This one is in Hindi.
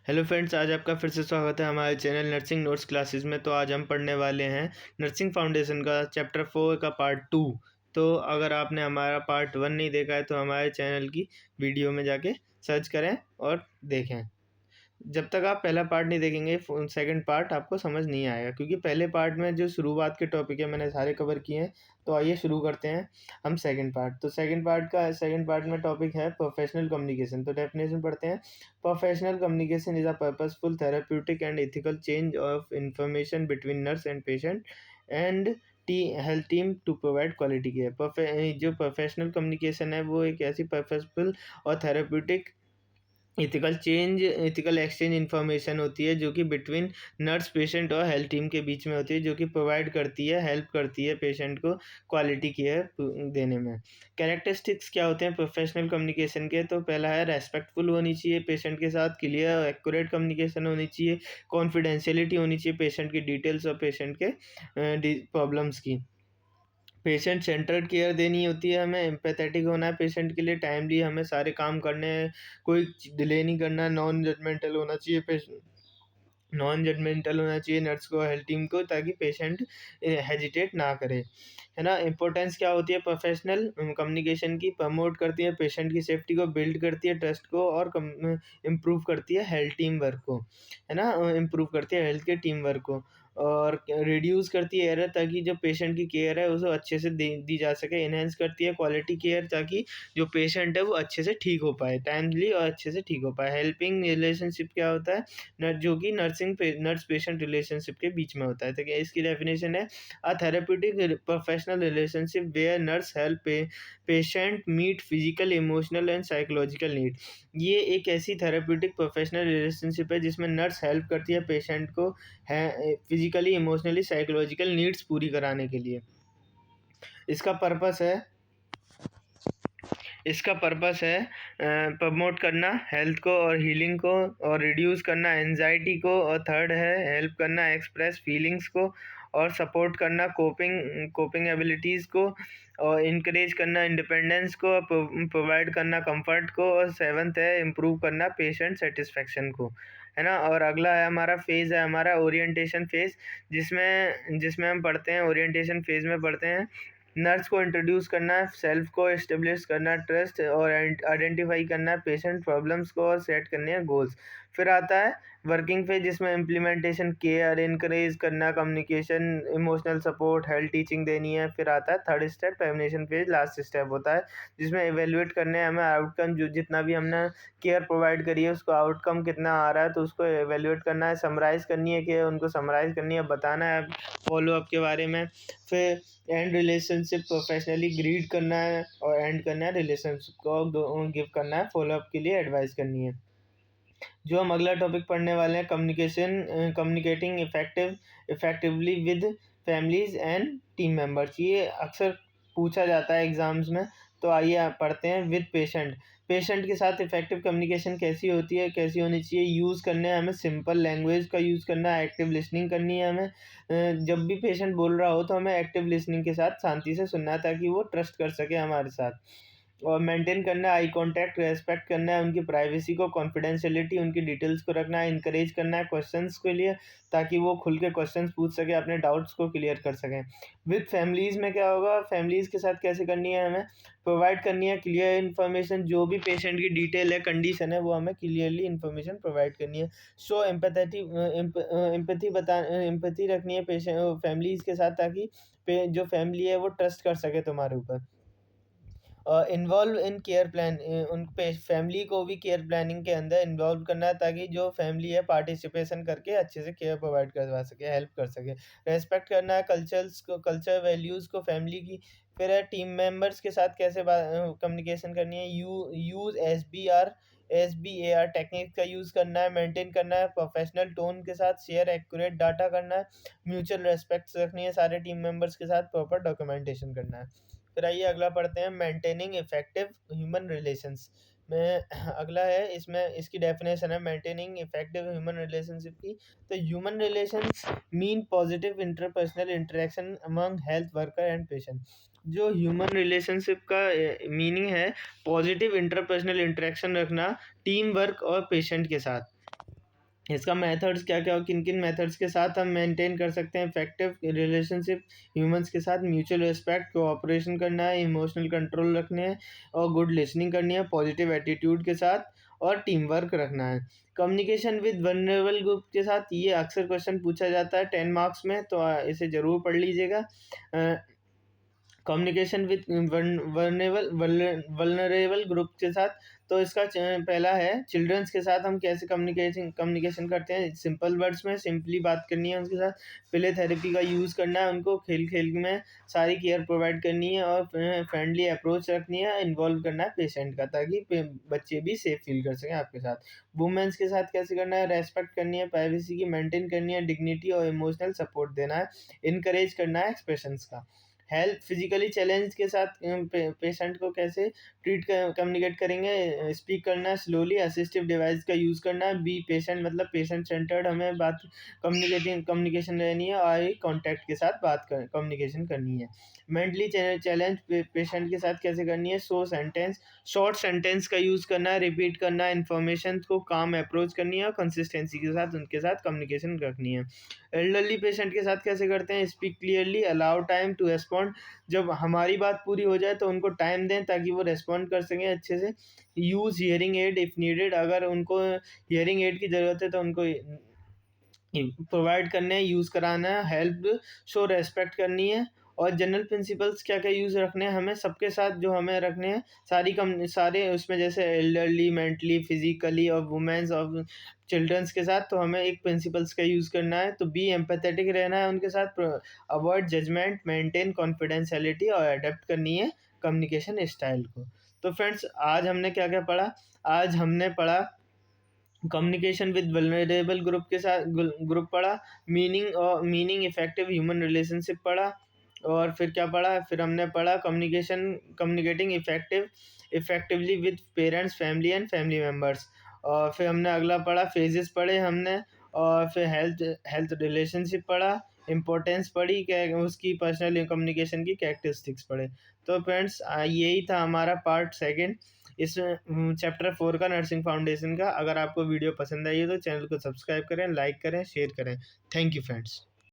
हेलो फ्रेंड्स, आज आपका फिर से स्वागत है हमारे चैनल नर्सिंग नोट्स क्लासेस में। तो आज हम पढ़ने वाले हैं नर्सिंग फाउंडेशन का चैप्टर 4 का पार्ट 2। तो अगर आपने हमारा पार्ट 1 नहीं देखा है तो हमारे चैनल की वीडियो में जाके सर्च करें और देखें। जब तक आप पहला पार्ट नहीं देखेंगे सेकंड पार्ट आपको समझ नहीं आएगा, क्योंकि पहले पार्ट में जो शुरुआत के टॉपिक है मैंने सारे कवर किए हैं। तो आइए शुरू करते हैं हम सेकंड पार्ट। तो सेकंड पार्ट में टॉपिक है प्रोफेशनल कम्युनिकेशन। तो डेफिनेशन पढ़ते हैं। Professional communication is a purposeful therapeutic and ethical change of information between nurse and patient and health team to provide quality care. जो प्रोफेशनल कम्युनिकेशन है वो एक ऐसी पर्पसफुल और थेराप्यूटिक एथिकल एक्सचेंज इंफॉर्मेशन होती है जो कि बिटवीन नर्स पेशेंट और हेल्थ टीम के बीच में होती है, जो कि प्रोवाइड करती है, हेल्प करती है पेशेंट को क्वालिटी केयर देने में। कैरेक्टरिस्टिक्स क्या होते हैं प्रोफेशनल कम्युनिकेशन के? तो पहला है रेस्पेक्टफुल होनी चाहिए पेशेंट के साथ, क्लियर और एक्यूरेट कम्युनिकेशन होनी चाहिए, कॉन्फिडेंशियलिटी होनी चाहिए पेशेंट की डिटेल्स और पेशेंट के प्रॉब्लम्स की। पेशेंट सेंटर्ड केयर देनी होती है, हमें एम्पैथेटिक होना है पेशेंट के लिए, टाइमली हमें सारे काम करने हैं, कोई डिले नहीं करना, नॉन जजमेंटल होना चाहिए नर्स को, हेल्थ टीम को, ताकि पेशेंट हेजिटेट ना करे, है ना। इंपॉर्टेंस क्या होती है प्रोफेशनल कम्युनिकेशन की? प्रमोट करती है पेशेंट की सेफ्टी को, बिल्ड करती है ट्रस्ट को, और इम्प्रूव करती है हेल्थ टीम वर्क को, है ना। इम्प्रूव करती है हेल्थ के टीम वर्क को, और रिड्यूस करती है एरर, ताकि जो पेशेंट की केयर है उसे अच्छे से दी जा सके। इन्हेंस करती है क्वालिटी केयर, ताकि जो पेशेंट है वो अच्छे से ठीक हो पाए, टाइमली और अच्छे से ठीक हो पाए। हेल्पिंग रिलेशनशिप क्या होता है? जो कि नर्स पेशेंट रिलेशनशिप के बीच में होता है। तो क्या इसकी डेफिनेशन है? A therapeutic professional relationship where nurse help patient meet physical, emotional and psychological need. ये एक ऐसी थेरेप्यूटिक प्रोफेशनल रिलेशनशिप है जिसमें नर्स हेल्प करती है पेशेंट को है फिजिकली, इमोशनली, साइकोलॉजिकल नीड्स पूरी कराने के लिए। इसका पर्पस है इसका पर्पस है प्रमोट करना हेल्थ को और हीलिंग को, और रिड्यूस करना एंजाइटी को, और थर्ड है हेल्प करना एक्सप्रेस फीलिंग्स को, और सपोर्ट करना कोपिंग एबिलिटीज़ को, और इनकरेज करना इंडिपेंडेंस को, और प्रोवाइड करना कंफर्ट को, और सेवन्थ है इम्प्रूव करना पेशेंट सेटिस्फेक्शन को, है ना। और अगला है हमारा ओरिएंटेशन फेज़, जिसमें हम पढ़ते हैं, ओरिएंटेशन फेज़ में पढ़ते हैं नर्स को इंट्रोड्यूस करना है, सेल्फ को इस्टेब्लिश करना, ट्रस्ट और आइडेंटिफाई करना है पेशेंट प्रॉब्लम्स को, और सेट करने हैं गोल्स। फिर आता है वर्किंग फेज, जिसमें इम्प्लीमेंटेशन, केयर, इनकरेज करना, communication, emotional support, health teaching देनी है। फिर आता है third step, termination phase, last step होता है, जिसमें इवेल्युएट करने हैं हमें आउटकम, जो जितना भी हमने केयर प्रोवाइड करी है उसको आउटकम कितना आ रहा है, तो उसको इवेल्युएट करना है, समराइज़ करनी है कि उनको समराइज़ करनी है, बताना है फॉलोअप के बारे में। फिर एंड रिलेशनशिप प्रोफेशनली ग्रीड करना है, और एंड करना है रिलेशनशिप को, गिव करना है, फॉलोअप के लिए एडवाइस करनी है। जो हम अगला टॉपिक पढ़ने वाले हैं, communicating effectively with families and team members. ये अक्सर पूछा जाता है एग्जाम्स में। तो आइए आप पढ़ते हैं विद पेशेंट के साथ इफेक्टिव कम्युनिकेशन कैसी होती है, कैसी होनी चाहिए। यूज़ करने हैं हमें सिंपल लैंग्वेज का यूज़ करना है, एक्टिव लिसनिंग करनी है हमें। जब भी पेशेंट बोल रहा हो तो हमें एक्टिव लिसनिंग के साथ शांति से सुनना है, ताकि वो ट्रस्ट कर सके हमारे साथ। और मेंटेन करना है आई कांटेक्ट, रेस्पेक्ट करना है उनकी प्राइवेसी को, कॉन्फिडेंशियलिटी, उनकी डिटेल्स को रखना है, इनकरेज करना है क्वेश्चंस के लिए, ताकि वो खुल के क्वेश्चंस पूछ सके, अपने डाउट्स को क्लियर कर सकें। विद फैमिलीज़ में क्या होगा? फैमिलीज़ के साथ कैसे करनी है हमें? प्रोवाइड करनी है क्लियर इन्फॉर्मेशन, जो भी पेशेंट की डिटेल है, कंडीशन है, वो हमें क्लियरली इन्फॉर्मेशन प्रोवाइड करनी है। सो एम्पैथी रखनी है पेशेंट फैमिलीज़ के साथ, ताकि जो फैमिली है वो ट्रस्ट कर सके तुम्हारे ऊपर। इन्वॉल्व इन केयर प्लान, उन पे फैमिली को भी केयर प्लानिंग के अंदर इन्वॉल्व करना है, ताकि जो फैमिली है पार्टिसिपेशन करके अच्छे से केयर प्रोवाइड करवा सके, हेल्प कर सके। रेस्पेक्ट करना है कल्चर वैल्यूज़ को फैमिली की। फिर है टीम मेंबर्स के साथ कैसे कम्युनिकेशन करनी है। यूज़ SBAR टेक्निक का यूज़ करना है। मेंटेन करना है प्रोफेशनल टोन के साथ, शेयर एक्यूरेट डाटा करना है, म्यूचुअल रेस्पेक्ट रखनी है सारे टीम मेंबर्स के साथ, प्रॉपर डॉक्यूमेंटेशन करना है। फिर आइए अगला पढ़ते हैं, मेंटेनिंग इफेक्टिव ह्यूमन रिलेशंस में। अगला है, इसमें इसकी डेफिनेशन है मेंटेनिंग इफेक्टिव ह्यूमन रिलेशनशिप की। तो human relations mean positive interpersonal interaction among health worker and patient. जो ह्यूमन रिलेशनशिप का मीनिंग है पॉजिटिव इंटरपर्सनल इंटरेक्शन रखना टीम वर्क और पेशेंट के साथ। इसका मेथड्स क्या क्या, किन किन मेथड्स के साथ हम मेंटेन कर सकते हैं इफेक्टिव रिलेशनशिप ह्यूमंस के साथ। म्यूचुअल रिस्पेक्ट, कोऑपरेशन करना है, इमोशनल कंट्रोल रखने हैं और गुड लिसनिंग करनी है पॉजिटिव एटीट्यूड के साथ, और टीम वर्क रखना है। कम्युनिकेशन विद वनरेबल ग्रुप के साथ, ये अक्सर क्वेश्चन पूछा जाता है 10 मार्क्स में, तो इसे ज़रूर पढ़ लीजिएगा। कम्युनिकेशन विद वल्नरेबल ग्रुप के साथ, तो इसका पहला है चिल्ड्रंस के साथ हम कैसे कम्युनिकेशन करते हैं। सिंपल वर्ड्स में सिंपली बात करनी है उनके साथ। प्ले थेरेपी का यूज़ करना है, उनको खेल खेल में सारी केयर प्रोवाइड करनी है और फ्रेंडली अप्रोच रखनी है, इन्वॉल्व करना है पेशेंट का, ताकि बच्चे भी सेफ फील कर सकें आपके साथ। वुमेंस के साथ कैसे करना है, रेस्पेक्ट करनी है, प्राइवेसी की मेंटेन करनी है, डिग्निटी और इमोशनल सपोर्ट देना है, इनकरेज करना है एक्सप्रेशंस का। हेल्थ फिजिकली चैलेंज के साथ पेशेंट को कैसे ट्रीट कम्युनिकेट करेंगे, स्पीक करना है स्लोली, असिस्टिव डिवाइस का यूज़ करना है, बी पेशेंट मतलब पेशेंट सेंटर्ड हमें बात कम्युनिकेशन रहनी है, आई कॉन्टैक्ट के साथ कम्युनिकेशन करनी है। मेंटली चैलेंज पेशेंट के साथ कैसे करनी है, शॉर्ट सेंटेंस का यूज़ करना है, रिपीट करना है, इन्फॉर्मेशन को काम अप्रोच करनी है और कंसिस्टेंसी के साथ उनके साथ कम्युनिकेशन रखनी है। एल्डरली पेशेंट के साथ कैसे करते हैं, speak clearly, allow time to respond, जब हमारी बात पूरी हो जाए तो उनको टाइम दें ताकि वो रेस्पॉन्ड कर सकें अच्छे से। Use hearing aid if needed, अगर उनको हियरिंग एड की ज़रूरत है तो उनको प्रोवाइड करने हैं, यूज़ कराना है। हेल्प शो रेस्पेक्ट करनी है। और जनरल प्रिंसिपल्स क्या क्या यूज़ रखने हैं हमें सबके साथ, जो हमें रखने हैं सारे उसमें, जैसे एल्डरली, मेंटली, फिजिकली और वुमेन्स और चिल्ड्रंस के साथ, तो हमें एक प्रिंसिपल्स का यूज़ करना है। तो बी एम्पैथेटिक रहना है उनके साथ, अवॉइड जजमेंट, मेंटेन कॉन्फिडेंशियलिटी और अडेप्ट करनी है कम्युनिकेशन स्टाइल को। तो फ्रेंड्स, आज हमने क्या क्या पढ़ा, आज हमने पढ़ा कम्युनिकेशन विद वल्नरेबल ग्रुप के साथ, ग्रुप पढ़ा, मीनिंग इफेक्टिव ह्यूमन रिलेशनशिप पढ़ा, और फिर क्या पढ़ा, फिर हमने पढ़ा communicating effectively with parents, family and family members. और फिर हमने अगला पढ़ा फेजेस पढ़े हमने, और फिर हेल्थ हेल्थ रिलेशनशिप पढ़ा, इम्पोर्टेंस पढ़ी क्या उसकी, पर्सनल कम्युनिकेशन की कैरेक्टरिस्टिक्स पढ़े। तो फ्रेंड्स, यही था हमारा पार्ट सेकंड इस चैप्टर 4 का, नर्सिंग फाउंडेशन का। अगर आपको वीडियो पसंद आई है तो चैनल को सब्सक्राइब करें, लाइक करें, शेयर करें। Thank you friends.